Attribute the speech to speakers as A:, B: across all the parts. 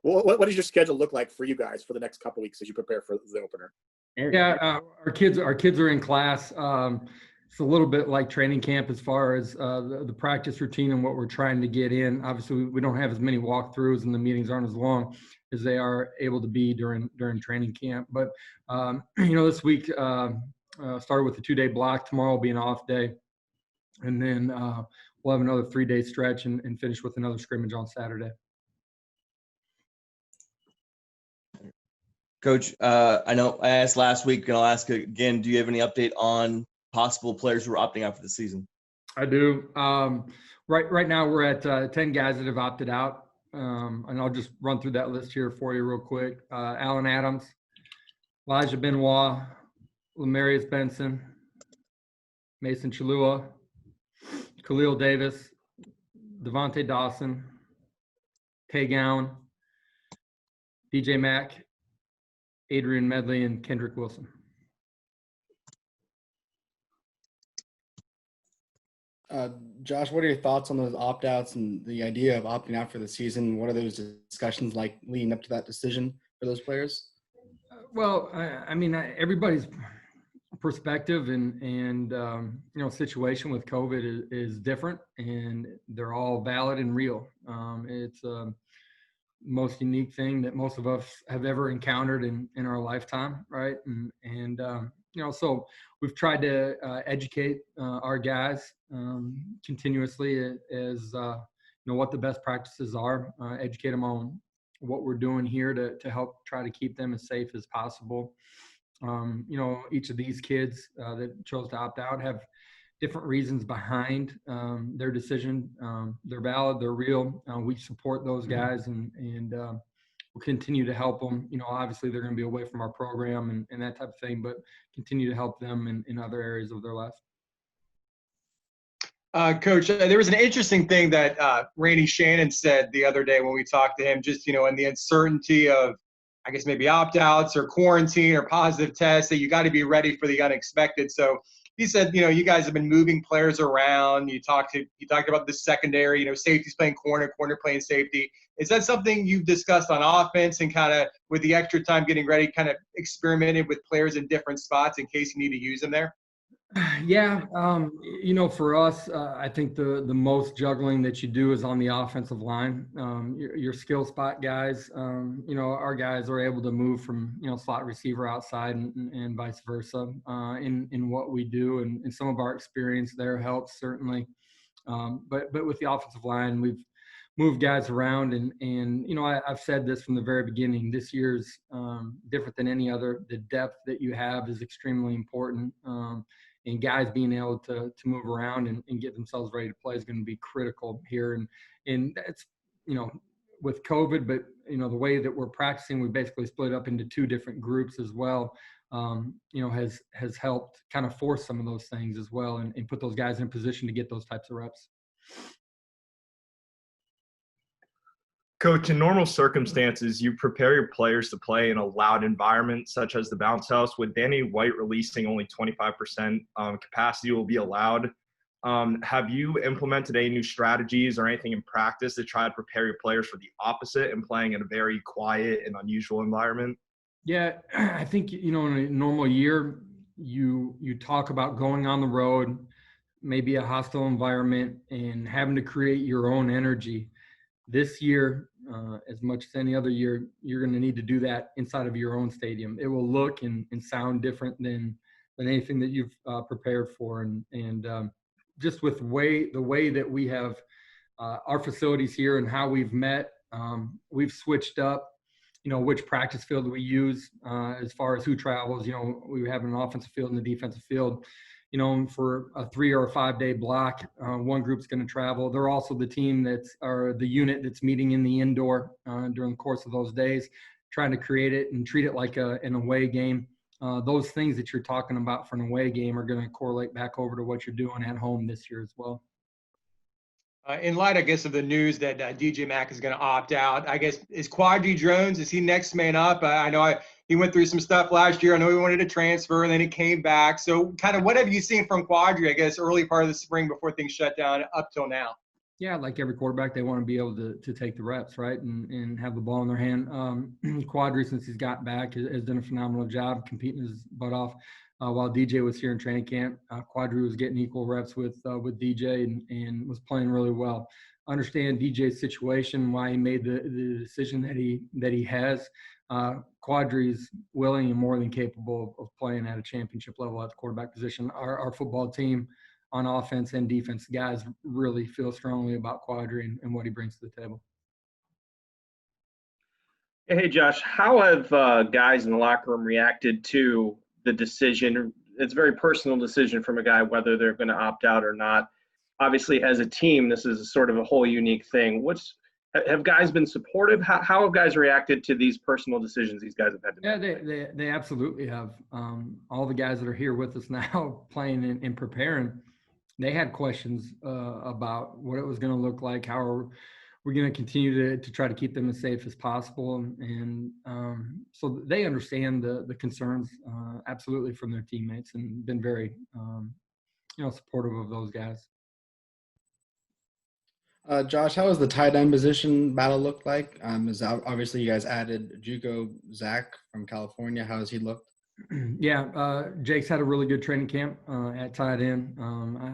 A: Well, what does your schedule look like for you guys for the next couple weeks as you prepare for the opener?
B: Yeah, our kids are in class. It's a little bit like training camp as far as the practice routine and what we're trying to get in. Obviously, we don't have as many walkthroughs and the meetings aren't as long as they are able to be during training camp. But this week started with a 2-day block. Tomorrow will be an off day, and then we'll have another 3-day stretch and finish with another scrimmage on Saturday.
C: Coach, I know I asked last week, and I'll ask again. Do you have any update on possible players who are opting out for the season?
B: I do. Right now we're at 10 guys that have opted out, and I'll just run through that list here for you real quick. Alan Adams, Elijah Benoit, Lamarius Benson, Mason Chalua, Khalil Davis, Devontae Dawson, Tay Gowan, DJ Mack, Adrian Medley, and Kendrick Wilson.
D: Josh, what are your thoughts on those opt-outs and the idea of opting out for the season? What are those discussions like leading up to that decision for those players?
B: Well, I mean, everybody's perspective and situation with COVID is different, and they're all valid and real. It's most unique thing that most of us have ever encountered in our lifetime, right? And so we've tried to educate our guys continuously as what the best practices are, educate them on what we're doing here to help try to keep them as safe as possible. Each of these kids that chose to opt out have different reasons behind their decision. They're valid, they're real. We support those guys and we'll continue to help them. Obviously they're going to be away from our program and that type of thing, but continue to help them in other areas of their life.
E: Coach, there was an interesting thing that Randy Shannon said the other day when we talked to him, just, in the uncertainty of, I guess, maybe opt-outs or quarantine or positive tests, that you got to be ready for the unexpected. So he said, you guys have been moving players around. You talked about the secondary, safety's playing corner playing safety. Is that something you've discussed on offense and kind of with the extra time getting ready, kind of experimented with players in different spots in case you need to use them there?
B: Yeah. For us, I think the most juggling that you do is on the offensive line. Your skill spot guys, our guys are able to move from, slot receiver outside and vice versa in what we do. And some of our experience there helps certainly. But with the offensive line, we've moved guys around and I've said this from the very beginning, this year's different than any other. The depth that you have is extremely important. And guys being able to move around and get themselves ready to play is going to be critical here. And that's, with COVID, but, the way that we're practicing, we basically split up into 2 different groups as well, has helped kind of force some of those things as well and put those guys in position to get those types of reps.
F: Coach, in normal circumstances, you prepare your players to play in a loud environment such as the bounce house. With Danny White releasing only 25% capacity will be allowed, have you implemented any new strategies or anything in practice to try to prepare your players for the opposite and playing in a very quiet and unusual environment?
B: Yeah, I think, in a normal year, you talk about going on the road, maybe a hostile environment, and having to create your own energy. This year, as much as any other year, you're going to need to do that inside of your own stadium. It will look and sound different than anything that you've prepared for. And just with the way that we have our facilities here and how we've met, we've switched up, which practice field we use as far as who travels. We have an offensive field and a defensive field. For a 3 or a 5 day block, one group's going to travel. They're also the team the unit that's meeting in the indoor during the course of those days, trying to create it and treat it like an away game. Those things that you're talking about for an away game are going to correlate back over to what you're doing at home this year as well.
E: In light, I guess, of the news that DJ Mack is going to opt out, I guess, is Quadri Jones, is he next man up? I know he went through some stuff last year. I know he wanted to transfer, and then he came back. So kind of what have you seen from Quadri, I guess, early part of the spring before things shut down up till now?
B: Yeah, like every quarterback, they want to be able to take the reps, right, and have the ball in their hand. Quadri, since he's got back, has done a phenomenal job competing his butt off. While DJ was here in training camp, Quadri was getting equal reps with DJ and was playing really well. Understand DJ's situation, why he made the decision that he has. Quadri's willing and more than capable of playing at a championship level at the quarterback position. Our football team, on offense and defense, guys really feel strongly about Quadri and what he brings to the table.
G: Hey, Josh, how have guys in the locker room reacted to the decision? It's a very personal decision from a guy whether they're going to opt out or not. Obviously, as a team, this is sort of a whole unique thing. Have guys been supportive? How have guys reacted to these personal decisions these guys have had to make?
B: Yeah, they absolutely have. All the guys that are here with us now playing and preparing, they had questions about what it was going to look like, how we're going to continue to try to keep them as safe as possible. And so they understand the concerns absolutely from their teammates and been very, supportive of those guys.
D: Josh, how has the tight end position battle looked like? Obviously you guys added JUCO Zach from California. How has he looked?
B: Yeah, Jake's had a really good training camp at tight end.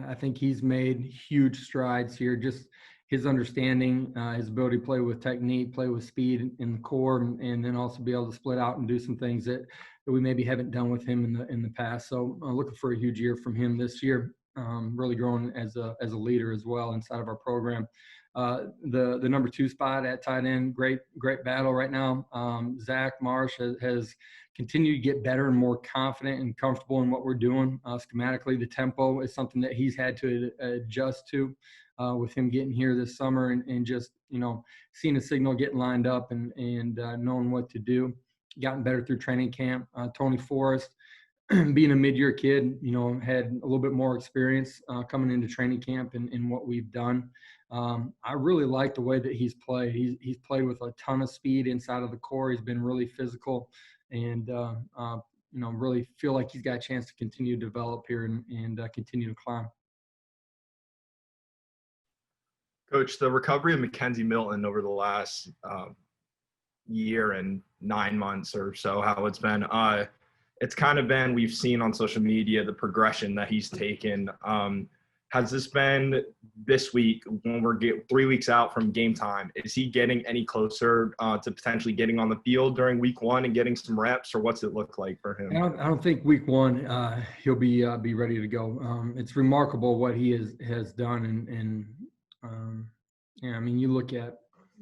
B: I think he's made huge strides here. Just his understanding, his ability to play with technique, play with speed in the core, and then also be able to split out and do some things that we maybe haven't done with him in the past. So looking for a huge year from him this year. Really growing as a leader as well inside of our program. The number 2 spot at tight end, great battle right now. Zach Marsh has continued to get better and more confident and comfortable in what we're doing schematically. The tempo is something that he's had to adjust to with him getting here this summer and just seeing a signal, getting lined up and knowing what to do. Gotten better through training camp. Tony Forrest, being a mid-year kid, had a little bit more experience coming into training camp and what we've done. I really like the way that he's played. He's played with a ton of speed inside of the core. He's been really physical and, really feel like he's got a chance to continue to develop here and continue to climb.
F: Coach, the recovery of Mackenzie Milton over the last year and 9 months or so, how it's been, it's kind of been, we've seen on social media, the progression that he's taken. Has this been this week when we're 3 weeks out from game time? Is he getting any closer to potentially getting on the field during week 1 and getting some reps, or what's it look like for him?
B: I don't think week 1 he'll be ready to go. It's remarkable what he has done. You look at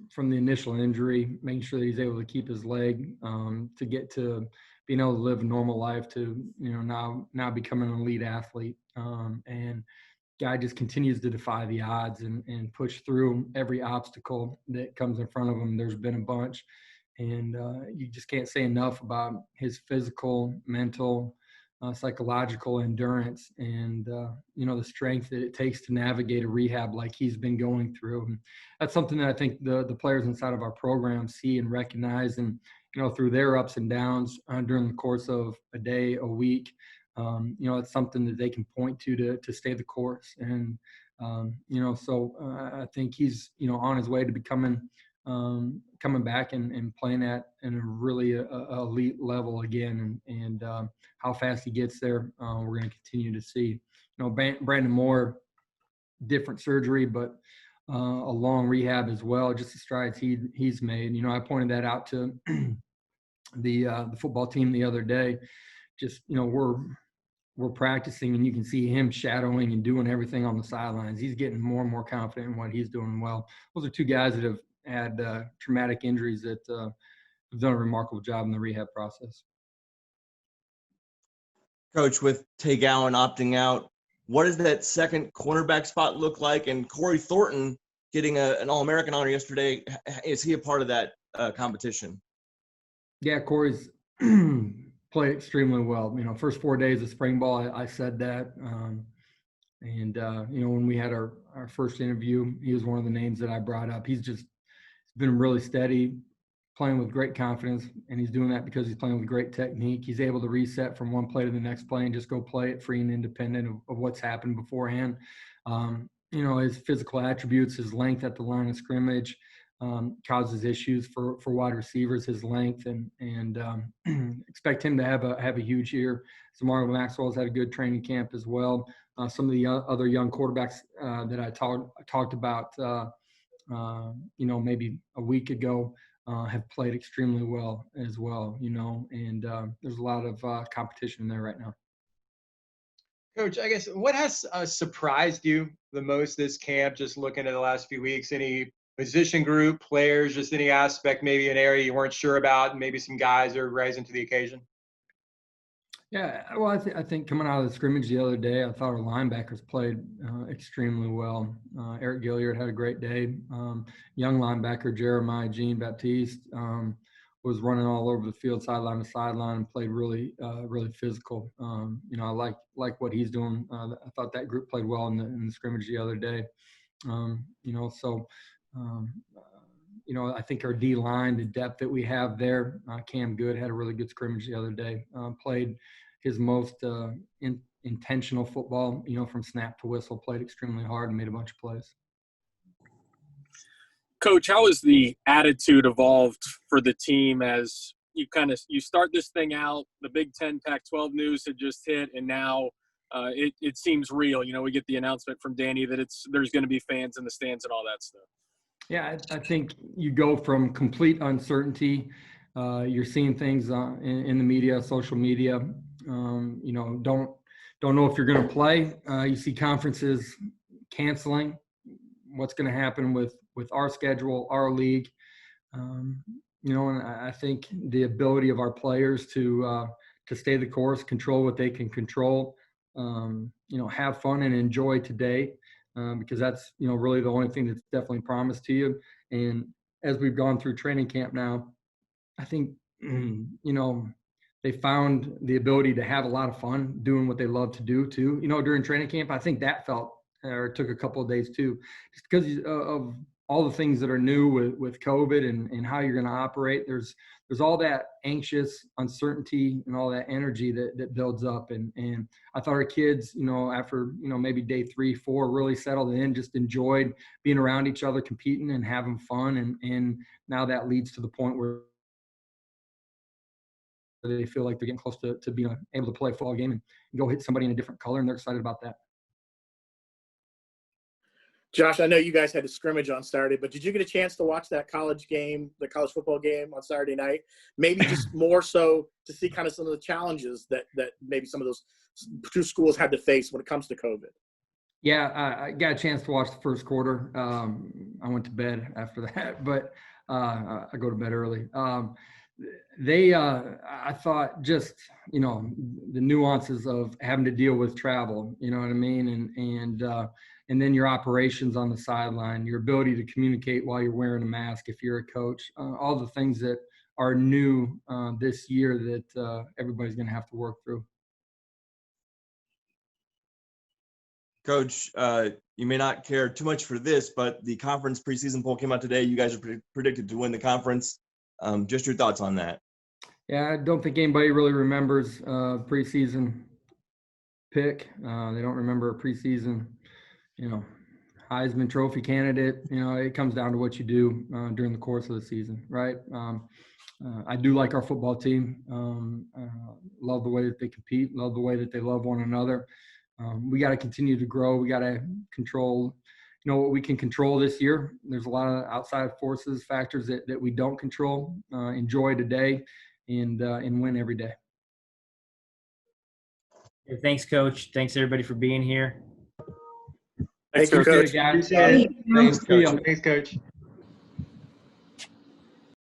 B: from the initial injury, making sure that he's able to keep his leg to get to being able to live a normal life to, now becoming an elite athlete. And guy just continues to defy the odds and push through every obstacle that comes in front of him. There's been a bunch. And you just can't say enough about his physical, mental, psychological endurance and, the strength that it takes to navigate a rehab like he's been going through. And that's something that I think the players inside of our program see and recognize and, through their ups and downs during the course of a day, a week. It's something that they can point to stay the course. And, so I think he's, on his way to becoming, coming back and playing in a really elite level again. And how fast he gets there, we're going to continue to see. Brandon Moore, different surgery, but a long rehab as well, just the strides he's made. I pointed that out to the football team the other day. Just, we're practicing and you can see him shadowing and doing everything on the sidelines. He's getting more and more confident in what he's doing well. Those are 2 guys that have had traumatic injuries that have done a remarkable job in the rehab process.
C: Coach, with Tay Gowan opting out, what does that second cornerback spot look like? And Corey Thornton getting an All-American honor yesterday, is he a part of that competition? Yeah,
B: Corey's played extremely well. First 4 days of spring ball, I said that. When we had our first interview, he was one of the names that I brought up. He's been really steady, playing with great confidence, and he's doing that because he's playing with great technique. He's able to reset from one play to the next play and just go play it free and independent of what's happened beforehand. his physical attributes, his length at the line of scrimmage, causes issues for wide receivers, his length, and expect him to have a huge year. Zamaro Maxwell's had a good training camp as well. Some of the other young quarterbacks that I talked about, maybe a week ago, have played extremely well as well, and there's a lot of competition there right now.
E: Coach, I guess what has surprised you the most this camp, just looking at the last few weeks? Any position group, players, just any aspect, maybe an area you weren't sure about, and maybe some guys are rising to the occasion?
B: Yeah, well, I think coming out of the scrimmage the other day, I thought our linebackers played extremely well. Eric Gilliard had a great day. Young linebacker Jeremiah Jean-Baptiste was running all over the field, sideline to sideline, and played really physical. I like what he's doing. I thought that group played well in the scrimmage the other day. I think our D-line, the depth that we have there, Cam Good had a really good scrimmage the other day. Played his most intentional football, from snap to whistle, played extremely hard and made a bunch of plays.
A: Coach, how has the attitude evolved for the team as you start this thing out? The Big Ten Pac-12 news had just hit, and now it seems real. We get the announcement from Danny that there's going to be fans in the stands and all that stuff. Yeah,
B: I think you go from complete uncertainty. You're seeing things in the media, social media. Don't know if you're going to play. You see conferences canceling. What's going to happen with our schedule, our league? And I think the ability of our players to stay the course, control what they can control, have fun and enjoy today. Because that's, really the only thing that's definitely promised to you. And as we've gone through training camp now, I think, they found the ability to have a lot of fun doing what they love to do too. During training camp, I think that took a couple of days too, just because of all the things that are new with COVID and how you're going to operate. There's all that anxious uncertainty and all that energy that builds up. And I thought our kids, after, maybe day 3, 4 really settled in, just enjoyed being around each other, competing and having fun. And now that leads to the point where they feel like they're getting close to being able to play a football game and go hit somebody in a different color. And they're excited about that.
A: Josh, I know you guys had a scrimmage on Saturday, but did you get a chance to watch that college game, the college football game on Saturday night? Maybe just more so to see kind of some of the challenges that maybe some of those two schools had to face when it comes to COVID.
B: Yeah, I got a chance to watch the first quarter. I went to bed after that, but I go to bed early. I thought just, the nuances of having to deal with travel, you know what I mean? And then your operations on the sideline, your ability to communicate while you're wearing a mask if you're a coach, all the things that are new this year that everybody's going to have to work through.
C: Coach, you may not care too much for this, but the conference preseason poll came out today. You guys are predicted to win the conference. Just your thoughts on that.
B: Yeah, I don't think anybody really remembers preseason pick. They don't remember a preseason, Heisman Trophy candidate. It comes down to what you do during the course of the season, right? I do like our football team. Love the way that they compete. Love the way that they love one another. We got to continue to grow. We got to control, what we can control this year. There's a lot of outside forces, factors that we don't control. Enjoy today and win every day.
H: Thanks, Coach. Thanks, everybody, for being here.
A: Thank you, Coach.
E: Appreciate it.
B: Thanks, Coach.
E: Thanks, Coach.